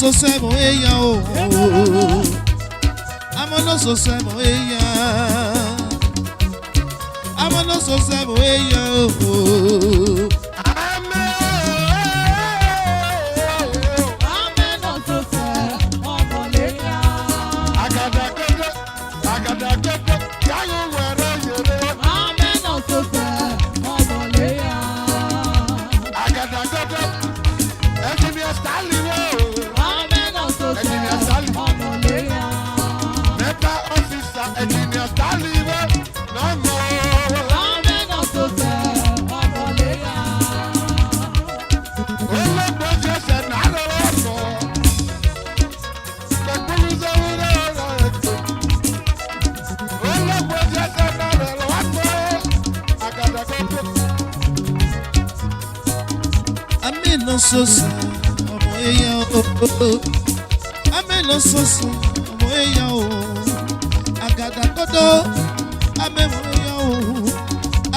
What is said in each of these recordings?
So semo eya o, amono so semo eya, amono so semo eya o. So ọmọ eya o, amelo soso ọmọ eya o, agadagodo amemo eya o,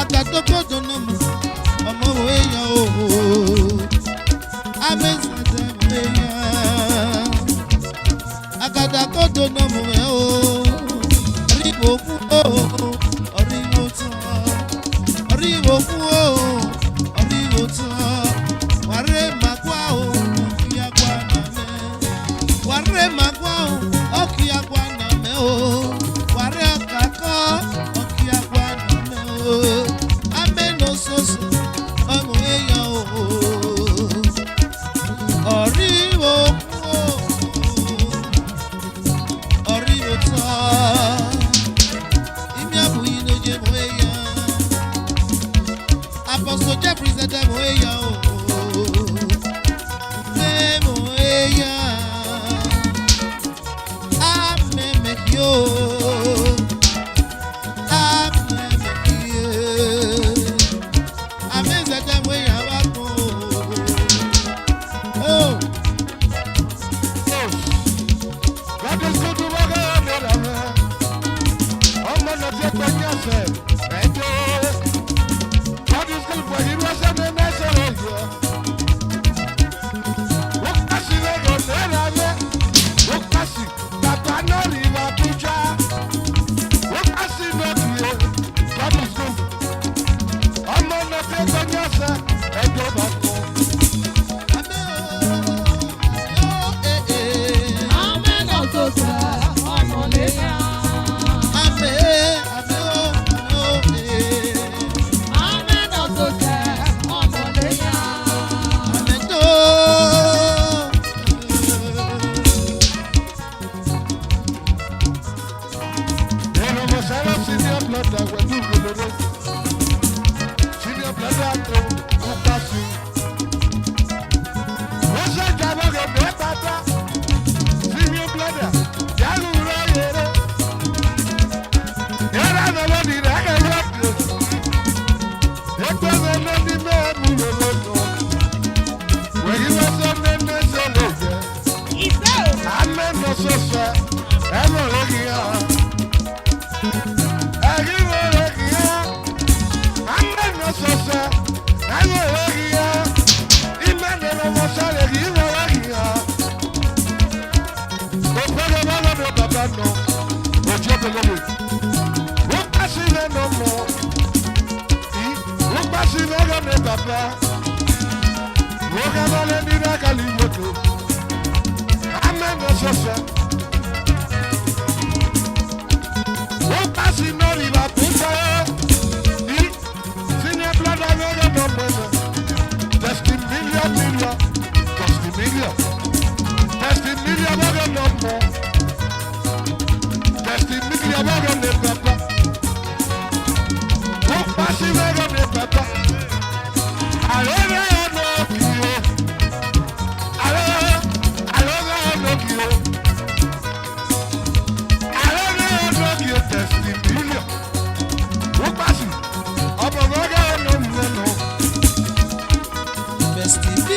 agadagodo nomo ọmọ eya o, amezade eya, agadagodo nomo e o, ribo ku o, ribo tu, ribo ku o, ribo tu. Warre magwao, okia guana me o, warre akako, okia guana me o, ameno soso, omo eya o, oribo ta, imi abu ino je mo eya, Apostle Jeffrey zede mo eya o.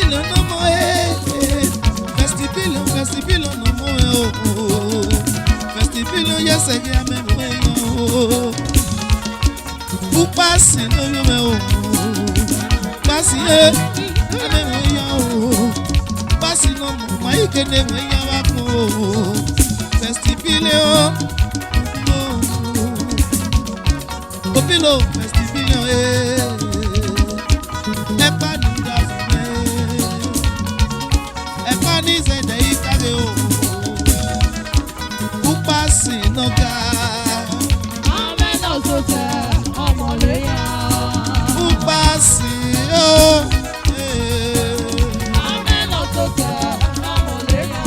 no more. Festival no more. Festival yes again me mo. Upasi no yo Pasi ame mo yo. Pasi no mo ikene me ya wa ko. Festival o. Opilo festival Epa ni dafne. Epa ni se de ikage o. Upasi no ga. Amen osote omoleya. Upasi o. Amen osote omoleya.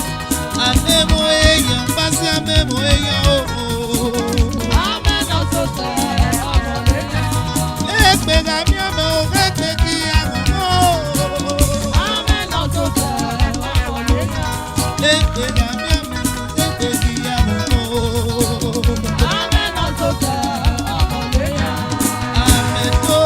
Amemo eya, pasi amemo eya o. Amen osote omoleya. Ekpega mi ame o, ekpegi amo o. Amen osote omoleya. Ekpega mi ame o, ekpegi amo o. Amen osote omoleya. Amen o.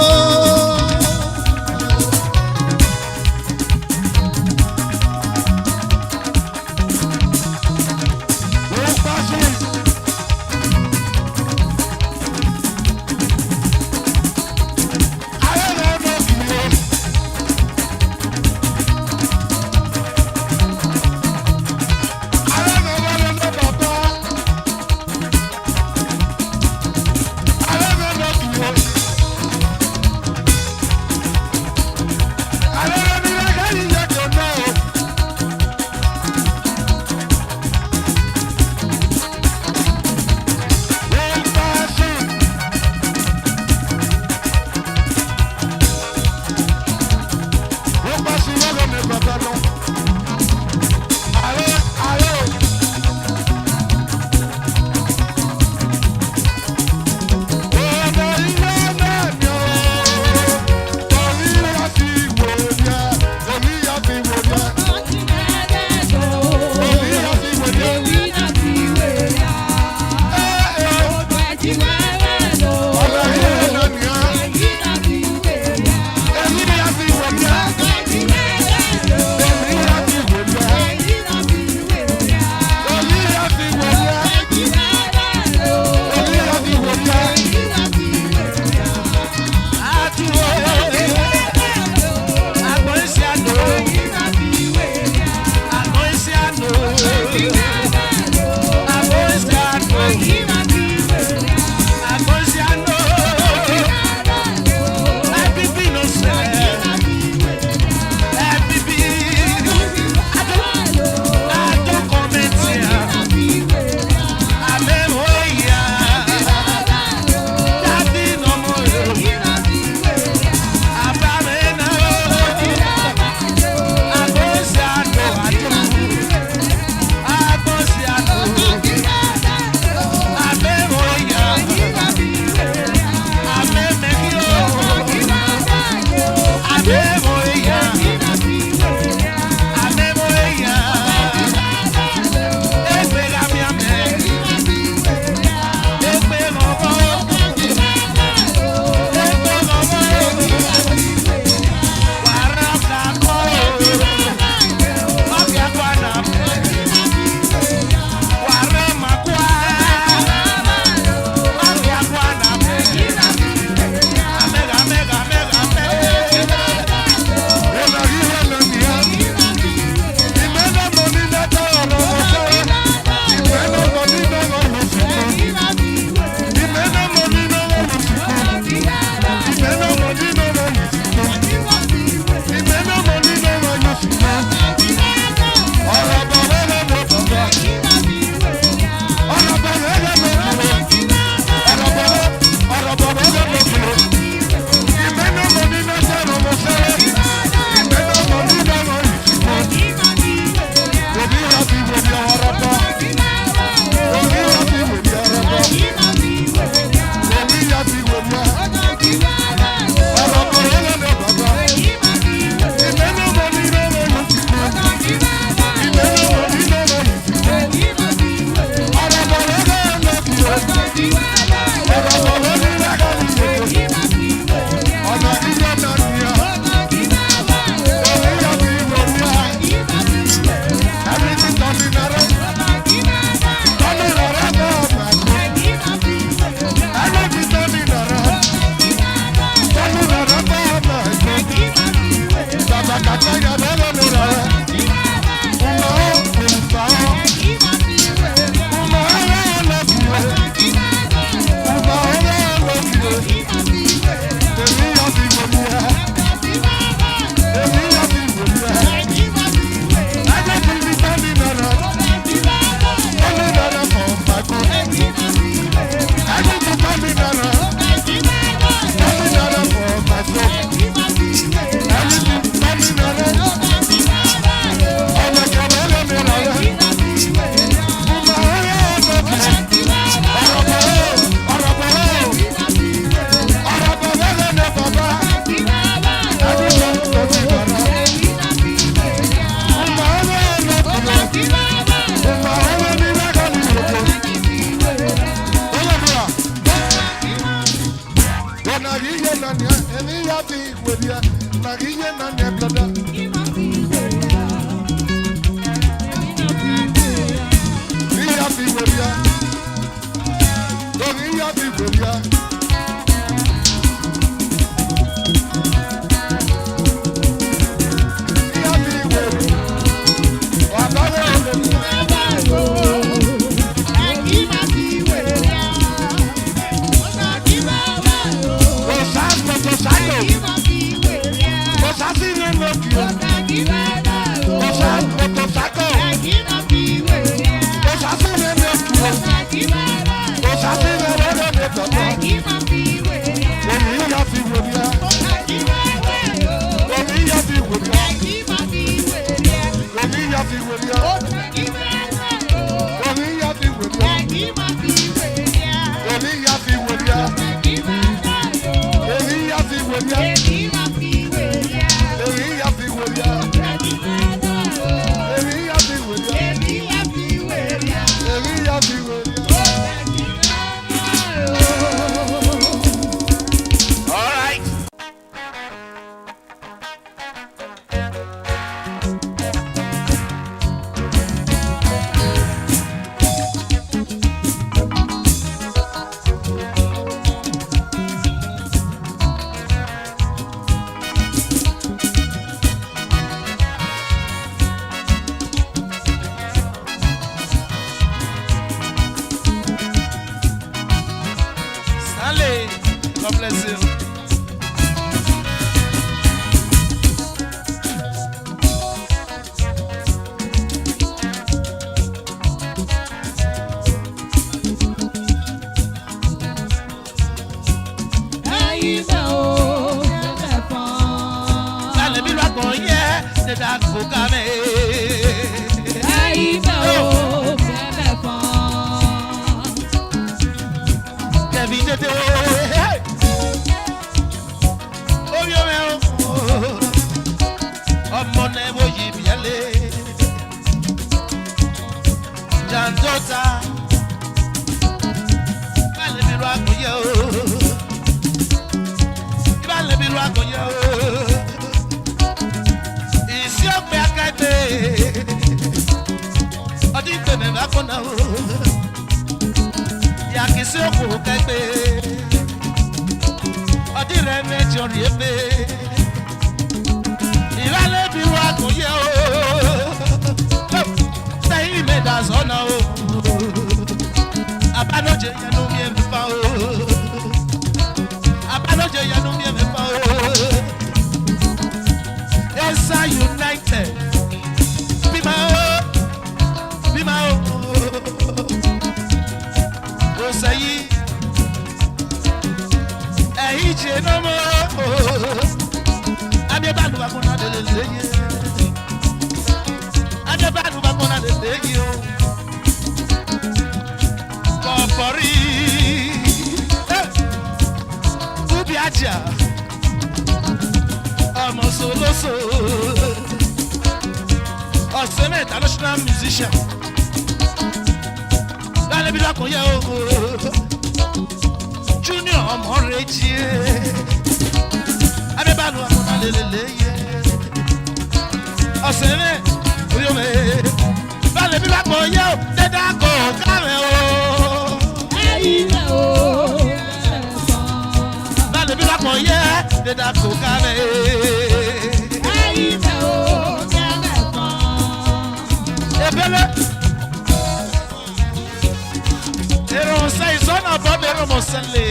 ti wèrè ọ́. Oníyá ti wèrè ọ́. Oníyá ti wèrè ọ́. Oníyá ti wèrè ọ́. Oníyá ti wèrè ọ́. God bless you. International musician. Junior Moreji. Abebalu akona lelele. Oseme oyome. Bale bi bako yo, deda ko kare o. Eyi o. Bale bi bako ye, deda ko kare. Eyi o. EROMHONSELE.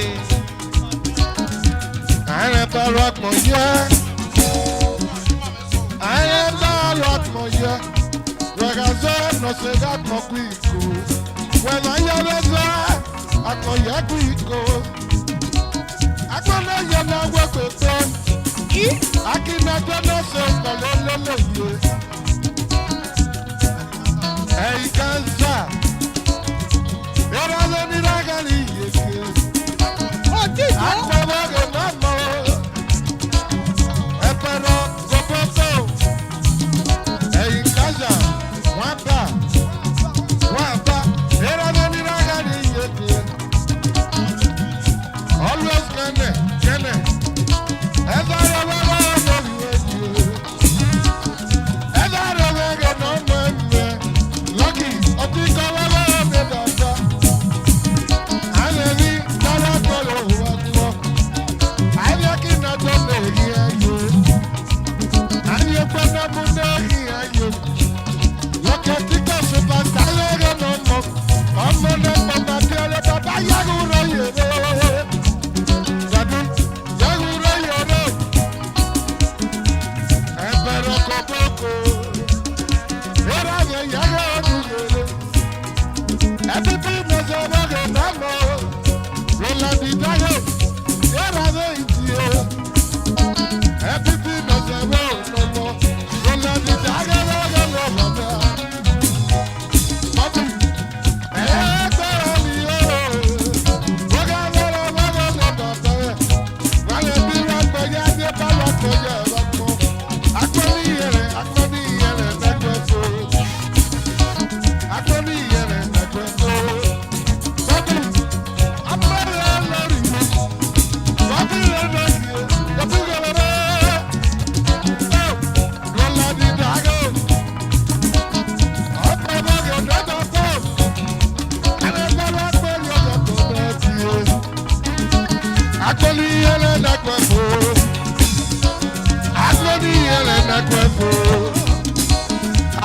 I never rock my year. I never rock my year. Like I said, no say that no quick. When I hear the sound, I know you quick. I can't let you know what to say. I can't say hey, cancer. There are many ragani. Oh, this I'm never gonna know. Epero, Gopoto. Hey, cancer. Wamba. There are many ragani. Always can. Ever.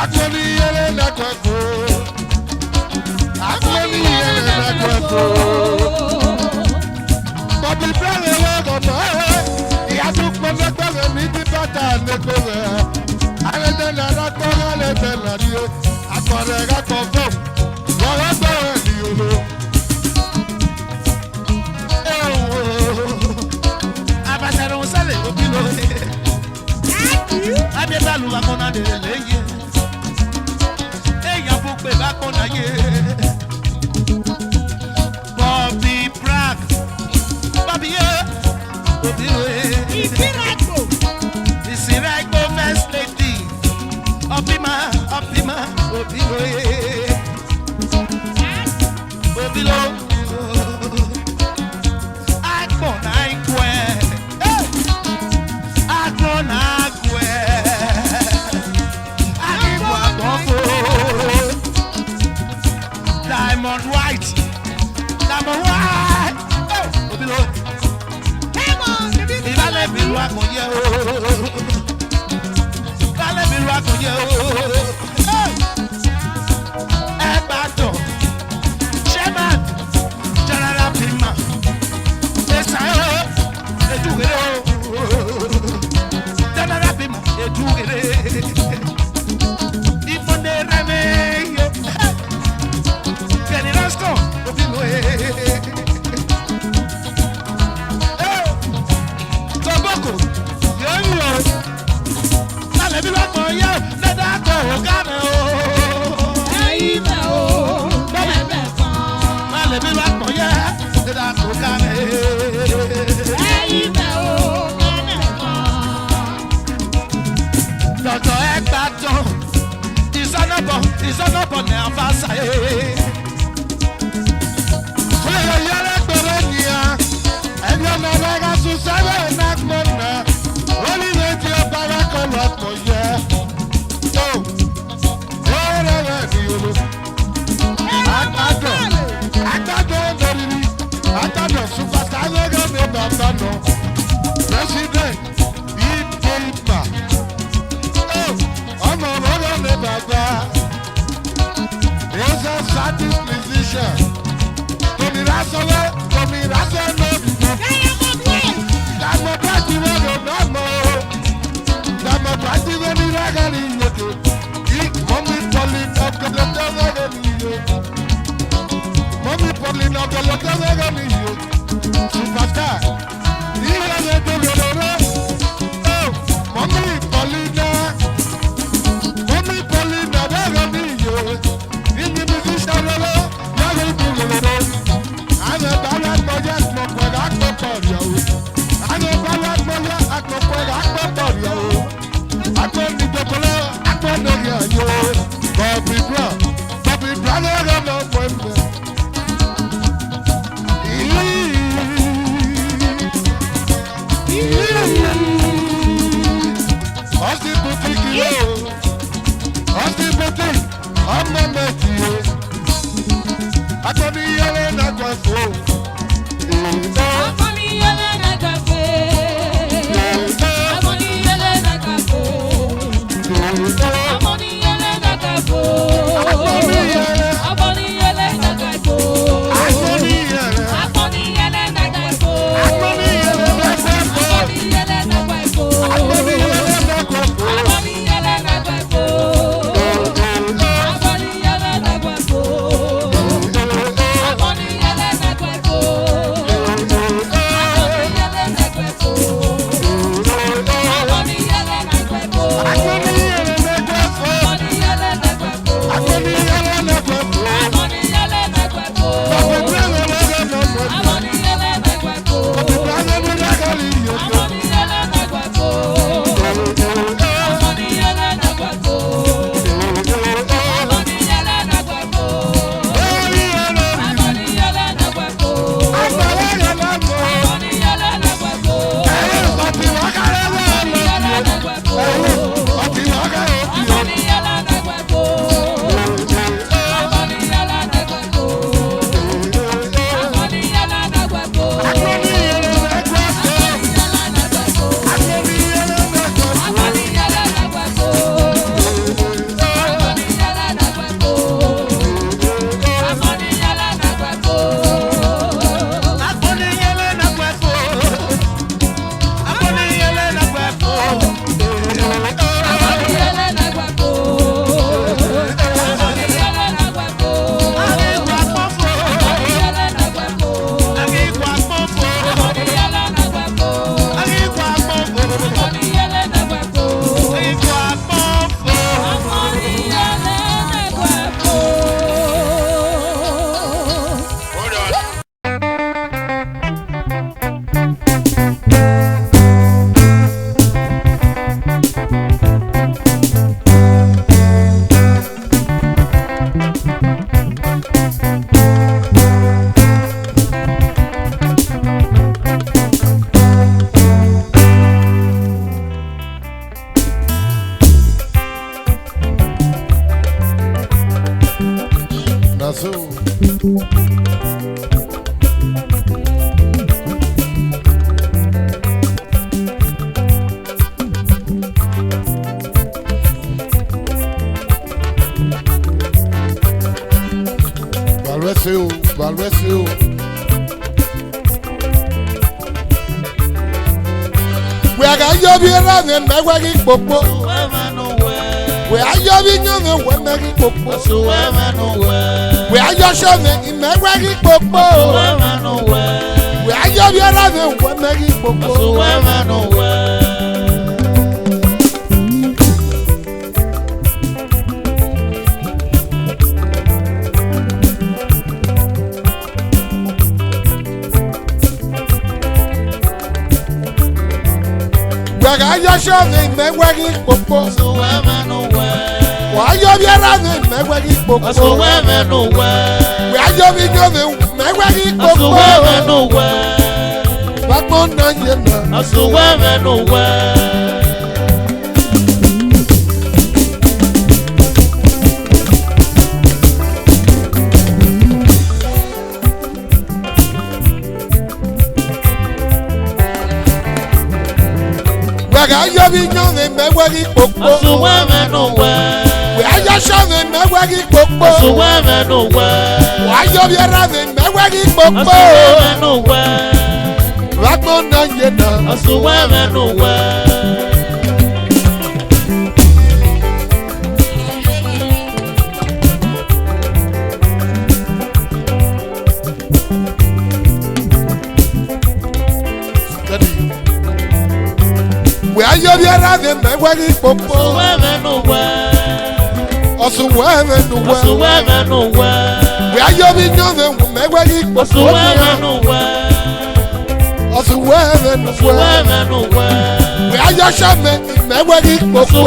Akoni yele na kweko. Akoni yele na kweko. Bobby Brown logo no. Ya tu pone pele mi ti bata ne pele. Ale de la ra ko ale de la dio. Akore ga ko fo. Wa ga ko ni olo. Abasaro sale obilo. Abi balu la kona de leye. Eya bu pe ba kona ye. Bobby Brown. Bobby obilo. Isiraiko first lady. Opima, obilo. Obilo. Akona ikwe. Akona ikwe. Akibwa kofo. Diamond white. Obilo. Ibale bilu akonye o. Ibale bilu akonye o. Ebadan. Sheman. General Pima. Esan o. Edugere o. General Pima. Edugere. Ifonde reme yo. Kenny Raston. Obilo e. Toboko. Yo. Lale bi lọ́pọ̀ yẹ lẹ́dá kọ̀ ọ̀gánà o. Ẹyin bẹ̀ o, bẹ̀bẹ̀ kan. Lale bi lọ́pọ̀ yẹ lẹ́dá kọ̀ ọ̀gánà o. Ẹyin bẹ̀ o, bẹ̀bẹ̀ kan. Dọ̀dọ̀ ẹgbà tán, ìsọ̀nàbọ̀ ní àfàṣà yẹ. Oye yere pere nia. Enyo na lega su sebe na kmona. Oli ne ti obara kolo to ye. So. Ore ni olo. Akado. Akado ndori. Akado superstar lega me baba no. President. Ipa. Oh. Omo lega me baba. He's a satisfied musician. Tomi rasole no. Damo party no no. Damo party no ni ragari yoke. Mommy Pauline of the letter ni yo. Mommy Pauline of the letter ni yo. Superstar. Ile le do lo. Oh, Mommy Pauline. Mommy Pauline of the ni yo. In the musician lo. Ya go do lo. Ane balad moja akpọkọ akpọkọ ria o. Ane balad moja akpọkọ akpọkọ ria o. Akpọ ni jọkọlọ akpọ n'oge ayo. Bobby Brown n'oge n'ọgbọ mbe. Ọsì bùtíkì o. Ọsì bùtíkì ọmọ mẹ́tì o. Akọni yẹlẹ n'agba fo. Akọni yẹlẹ n'agba fo. Akọni yẹlẹ n'agba fo. Akọni yẹlẹ n'agba fo. Akọni yẹlẹ. Akọni yẹlẹ n'agba fo. Akọni yẹlẹ. Akọni yẹlẹ n'agba fo. Akọni yẹlẹ n'agba fo. Akọni yẹlẹ n'agba fo. Akọni yẹlẹ n'agba fo. Akọni yẹlẹ n'agba fo. Akọni yẹlẹ n'agba fo. Akọni yẹlẹ n'agba fo. Akọni yẹlẹ n'agba fo. so. Valvesio. We are going to be around and make popo. We are going to make popo. We are just showing in make popo. We are going to be around and make popo. I just show me make popo. Why you be around me make popo? We are you be going make popo. Back on na yena. I just be young and make popo. We are just young and make popo. Why you be around and make popo? Back on na yena. We are you be around and make popo. Also wherever we are you be young and make popo. Also wherever we are just young and make popo.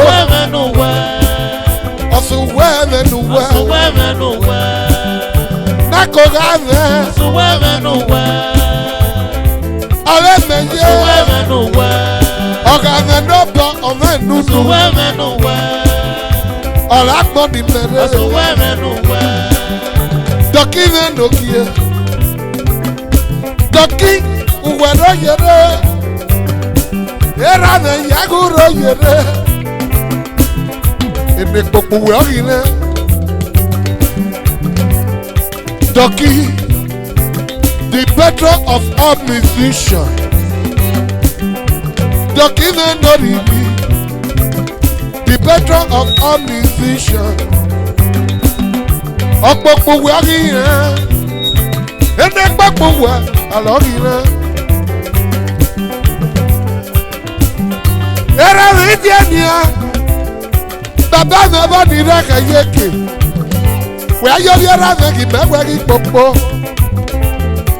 Also wherever Nako gane. Ọ̀gá no bọ̀ ọ̀mẹ́ nùnú. Ọ̀rá gbọ́n ní mẹ́rẹ́. Dọ̀kí ní nòkìyẹ. Dọ̀kí ìwẹ̀rọ yẹrẹ. Ẹ̀rọ ní yàgòrò yẹrẹ. Èmi kpọ̀kpọ̀ wẹ̀ ọ̀hìn rẹ̀. Dọ̀kí the patron of all musicians. Document no repeat. The patron of all musicians. Ọ̀pọ̀pọ̀ wẹ̀ ọ̀hìn rẹ̀. Ẹni gbọ́pọ̀ wẹ̀ àlọ́hìn rẹ̀. Ẹ̀rọ rí díẹ̀ nìyà. Bàbá mi bá ní rẹ̀ kẹ̀yẹ́kẹ̀. Wẹ̀ ayọ̀ bí ẹ̀rọ mi kì mẹ́wẹ́ rí pọ̀pọ̀.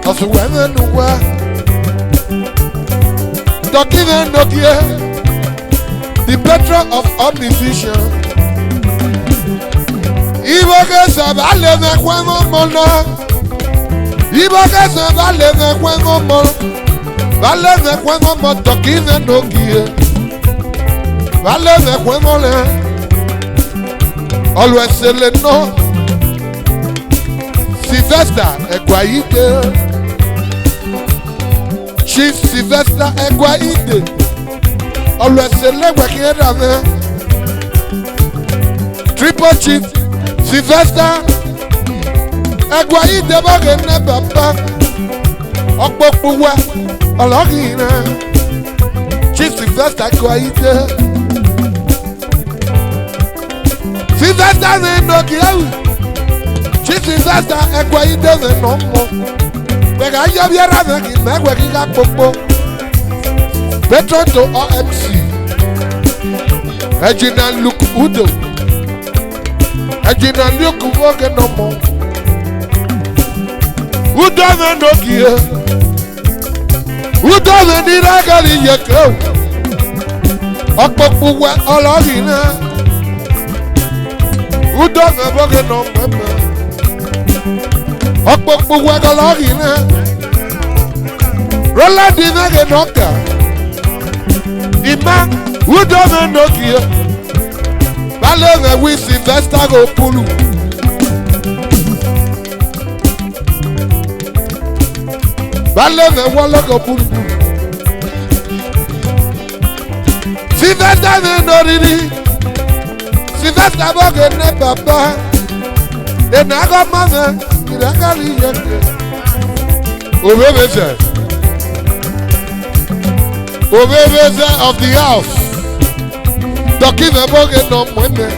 Ọ̀sùn wẹ̀ nínú wẹ̀. Document no gear, the patron of all musicians. Ibo que se va le de juego mono. Ibo que se va le de juego mono. Vale de juego mono. Document no gear. Vale de juego le. Always se le no. Sylvester Eguaite. Chief Sylvester Eguaite. Always select working there. Triple Chief Sylvester Eguaite bagay ne baba. Okpopuwa ologina. Chief Sylvester Eguaite. Sylvester ne nokia. Chief Sylvester Eguaite ne nomo. Bega ya biara veki megwe kika popo. Patron to OMC. Ejina Luke Udo. Ejina Luke Vogue no more. Udo me no gie. Udo me ni ragali yeko. Okpopu we ologina. Udo me vogue no more. Okpopu we ologina. Rola di nage noka. Ima Udo me no gie. Vale me we Sylvester go pulu. Balẹ̀ mẹ́ wọ́n lọ́kọ̀ búrúburú. Sylvester mi n'oriri. Sylvester bọ́gẹ̀ ní bàbá. Ìnáwó mọ́mọ́ ìdákàrí yẹn kẹ́. Obebeze. Obebeze of the house. Dọ̀kí mẹ́ bọ́gẹ̀ nọ mọ́ mẹ́.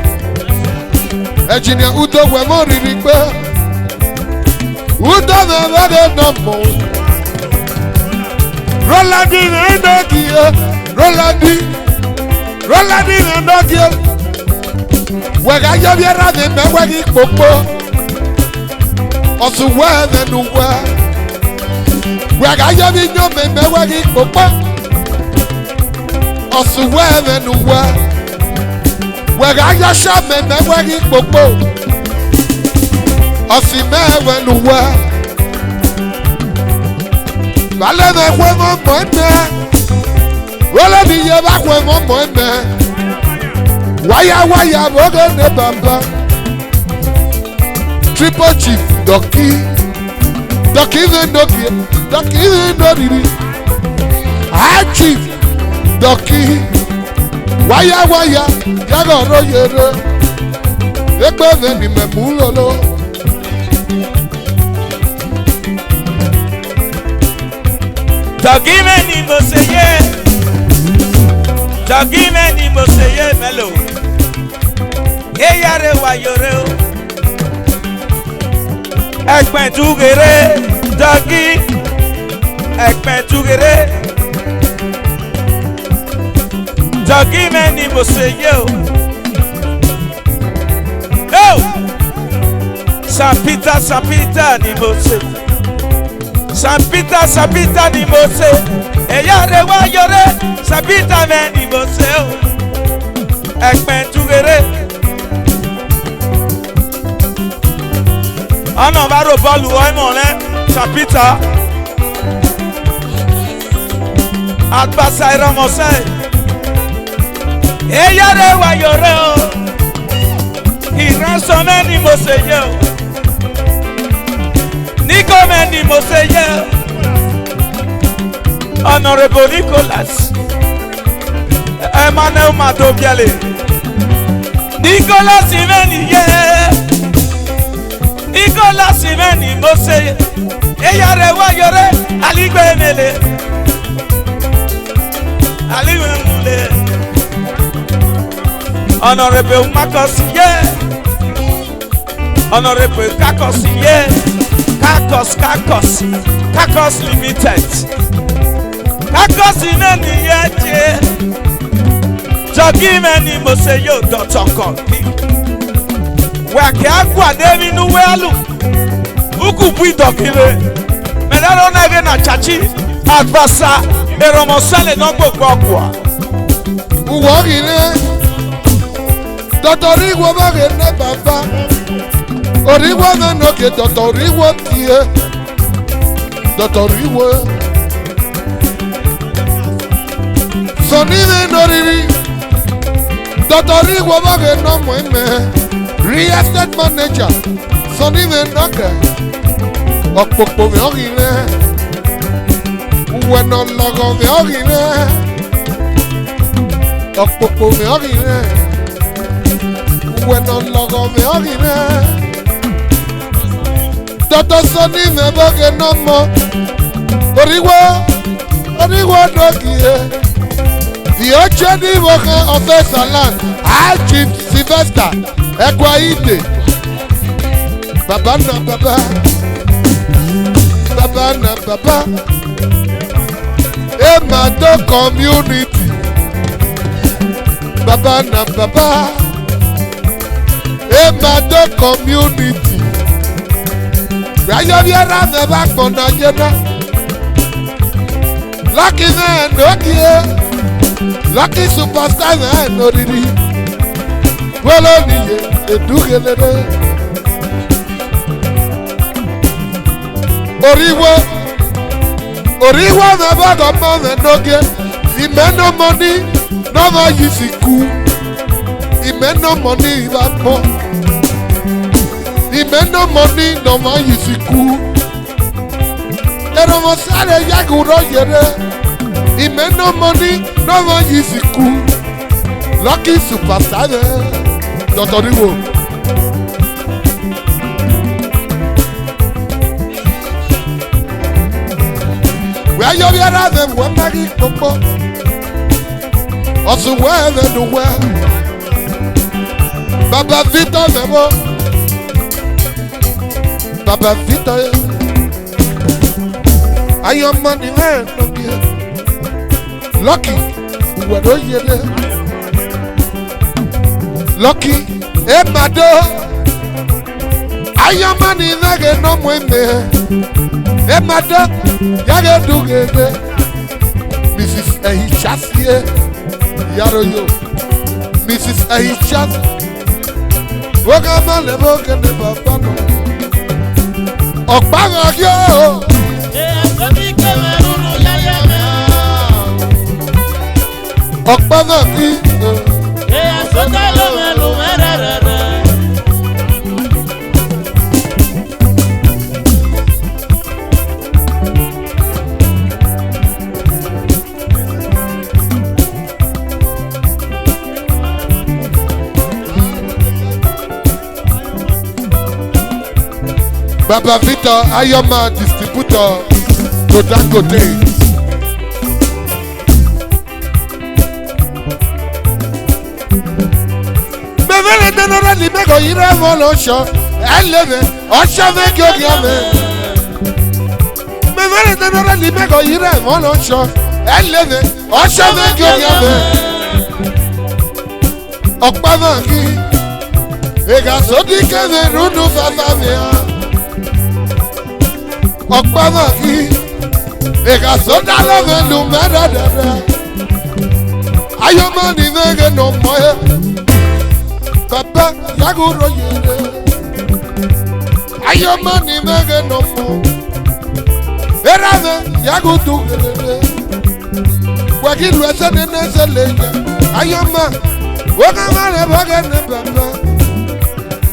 Ẹ̀jìnìà Udo wẹ̀ mọ́ rírì pé. Udo mẹ́ bọ́gẹ̀ nọ mọ́. Rolandi mẹ́ ndọ́kì yẹ. Rolandi mẹ́ ndọ́kì yẹ. Wẹ̀gá yẹ bí ẹ̀rọ mi mẹ́ wẹ́gì kpokpo. Ọ̀sùn wẹ́ mẹ́nu wẹ́. Wẹ̀gá yẹ bí nyọ́ mi mẹ́ wẹ́gì kpokpo. Ọ̀sùn wẹ́ mẹ́nu wẹ́. Wẹ̀gá yẹ sọ́ mi mẹ́ wẹ́gì kpokpo. Ọ̀sùn mẹ́ mẹ́nu wẹ́. Balẹ̀ mẹ́ wẹ́ mọ́ mọ́ mẹ́. Wọlé mi yẹ bá wẹ́ mọ́ mọ́ mẹ́. Wáyà bọ́gẹ̀ ní bàbá. Triple chief Dọ̀kí. Dọ̀kí ní ndókì. Dọ̀kí ní ndórìrì. High chief Dọ̀kí. Wáyà yàgò ọ̀rọ̀ yẹrẹ. Ẹgbẹ́ mi ni mẹ̀mú lọ́lọ́. Dọ̀kí mẹ́ ni mo ṣe yé. Dọ̀kí mẹ́ ni mo ṣe yé mẹ́lò. Eyare wayore o. Ẹ̀pẹ̀ túgèrè Dọ̀kí. Ẹ̀pẹ̀ túgèrè. Dọ̀kí mẹ́ ni mo ṣe yé o. San Peter ni mo ṣe. San Peter ni mo ṣe. Eyare wayore. San Peter mẹ́ ni mo ṣe o. Ẹ̀pẹ̀ túgèrè. Ọ̀nà bá rò bọ́ọ̀lù ọ̀ìmọ̀ rẹ̀ San Peter. Àgbàsá EROMHONSELE. Eyare wayore o. Ìránṣọ mẹ́ni mo ṣe yẹ o. Níkó mẹ́ni mo ṣe yẹ o. Honorable Nicholas. Emmanuel Madobiale. Nicholas mẹ́ni yẹ. Nicholas mẹ́ni mo ṣe yẹ. Eyare wayore. Aligbe mele. Aligbe mule. Honorable Makosi. Honorable Kakosi. Kakos Limited. Kakosi mẹ́ni yẹ jẹ́. Dọ̀kí mẹ́ni mo ṣe yóò dọ̀tọ̀ kàn kí. Wẹ̀kẹ́ àgbà débi inú wẹ́ẹ́lù. Ukwu bu ìdọ̀kìrè. Mẹ́lẹ́rọ̀ náà gé na chachi. Àgbàsá EROMHONSELE náà gbogbo ọkùà. Uwọ́ kìíní. Dọ̀tọ̀rí ìwọ bá rẹ̀ ní bàbá. Oríwọ́ mẹ́nu òkè dọ̀tọ̀rí ìwọ tiẹ̀. Dọ̀tọ̀rí ìwọ. Sọ̀ní mi n'oriri. Dọ̀tọ̀rí ìwọ bá rẹ̀ ní ọmọ ẹ̀mẹ́. Real estate manager. Sọ̀ní mi n'ọkẹ́. Ọ̀pọ̀pọ̀ mi ọ̀rìn rẹ̀. Uwẹ̀nà lọ̀gọ̀ mi ọ̀rìn rẹ̀. Ọ̀pọ̀pọ̀ mi ọ̀rìn rẹ̀. Uwẹ̀nà lọ̀gọ̀ mi ọ̀rìn rẹ̀. Dọ̀tọ̀ Sọ̀ní mi bọ́gẹ̀ náà mọ́. Oríwọ́ dọ́kì yẹ. The Ochedi Wokan of Esaland. High Chief Sylvester Ekwaide. Baba na baba. Baba na baba. Emado community. Baba na baba. Emado community. Rayo bi ara me ba gbona jena. Lucky man okay. Lucky superstar man oriri. Wolo niye edugelere. Oriwo me ba go mo me noge. Imeno money no mo yisiku. Imeno money ba po. Imeno money no mo yisiku. EROMHONSELE are yaguro yere. Ime no money, no one yisiku. Lucky superstar. Dr. Riwo. Where you are them one baggy popo. Also where the well. Baba Vito Memo. Baba Vito. I am money man. Lucky. Where are you there? Lucky. Eh, Mado. I am money again. No more. Eh, Mado. Yaga do get Mrs. Ehi-charles. Yaro yo. Mrs. ehi-charles. Wogama le boke ne babano. Okpanga yo. Okpanga ki. Baba Vito, Ayoma distributor to Dangote. Bevele denora li mego ire volosho, eleve, osho vekyo gyame. Bevele denora li mego ire volosho, eleve, osho vekyo gyame. Okpavangi, ega sodi keve rundu fafamia. Okpavangi, ega soda love lumera dada. Ayoma ni vege no moye. Papa yaguro yere. Ayoma ni vege no mo. Erave yagudu yere. Wakilu ese nene se leya. Ayoma wakama le boge ne papa.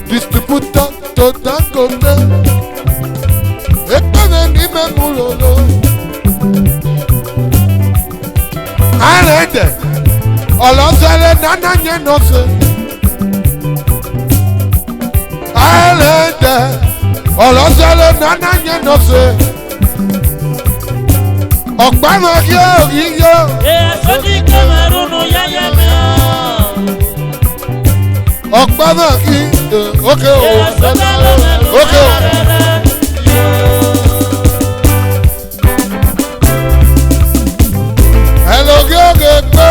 Distributor to Dangote. Ekpene ni me mulolo. Arede. Olosele nana nye no se. Arede. Olosele nana nye no se. Okpama yo yo. Sodi Cameroon yaya me. Okpama ki. Okay oh. Okay oh. Hello girl get go.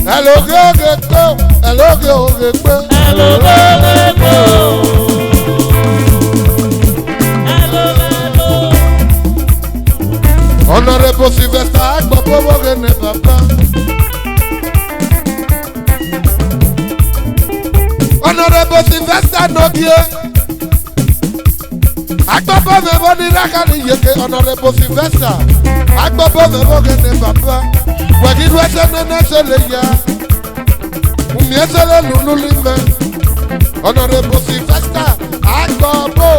Hello girl get go. Hello girl get go. Hello girl get go. Hello hello. Honorable Sylvester Agbobo wogene papa. Honorable Sylvester Nobie. Agbobo me body rakani yeke Honorable Sylvester. Agbobo me wogene papa. Wagi dwese nene sele ya. Umiesele lulu lime. Honorable Sylvester Agbobo.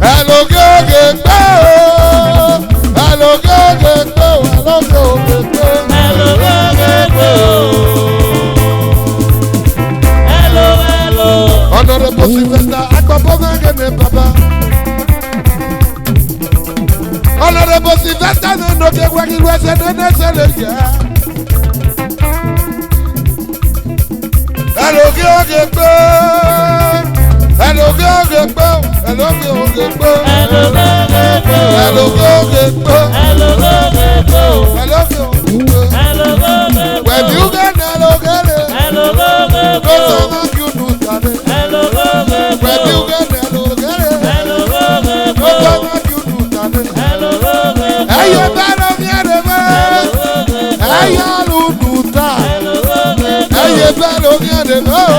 Hello girl get go. Hello girl get go. Hello girl get go. Hello girl get go. Hello hello. Honorable Sylvester Agbobo wogene papa. Honorable Sylvester no get wagi dwese nene sele ya. Hello girl get go. Hello girl get go. Hello girl get go. Hello girl get go. Hello girl get go. Hello girl get go. Hello girl get go. Hello girl get go. When you get hello girl, Hello girl get no go. time you do that. Hello girl get When you go. get hello girl, Hello girl get no go. time you do that. Hello girl get go. Hey, you better be the man. Hey, you do that. Hello girl get go. Hey, you better be the man.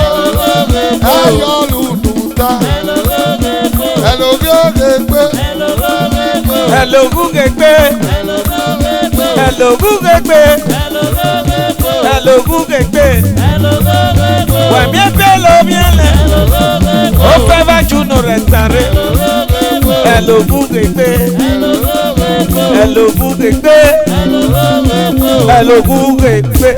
Hey, you do that. Hello girl get go. Hello girl get go. Hello girl get go. Hello Gugegbe. Hello girl get go. Hello Gugegbe. Hello girl get go. Hello Gugegbe. Hello girl get go. Wẹ̀mí pé lo miele. Hello girl get go. Ó fẹ́ bá Juno rẹ̀ sáré. Hello girl get go. Hello Bugegbe. Hello Bugegbe. Hello Bugegbe.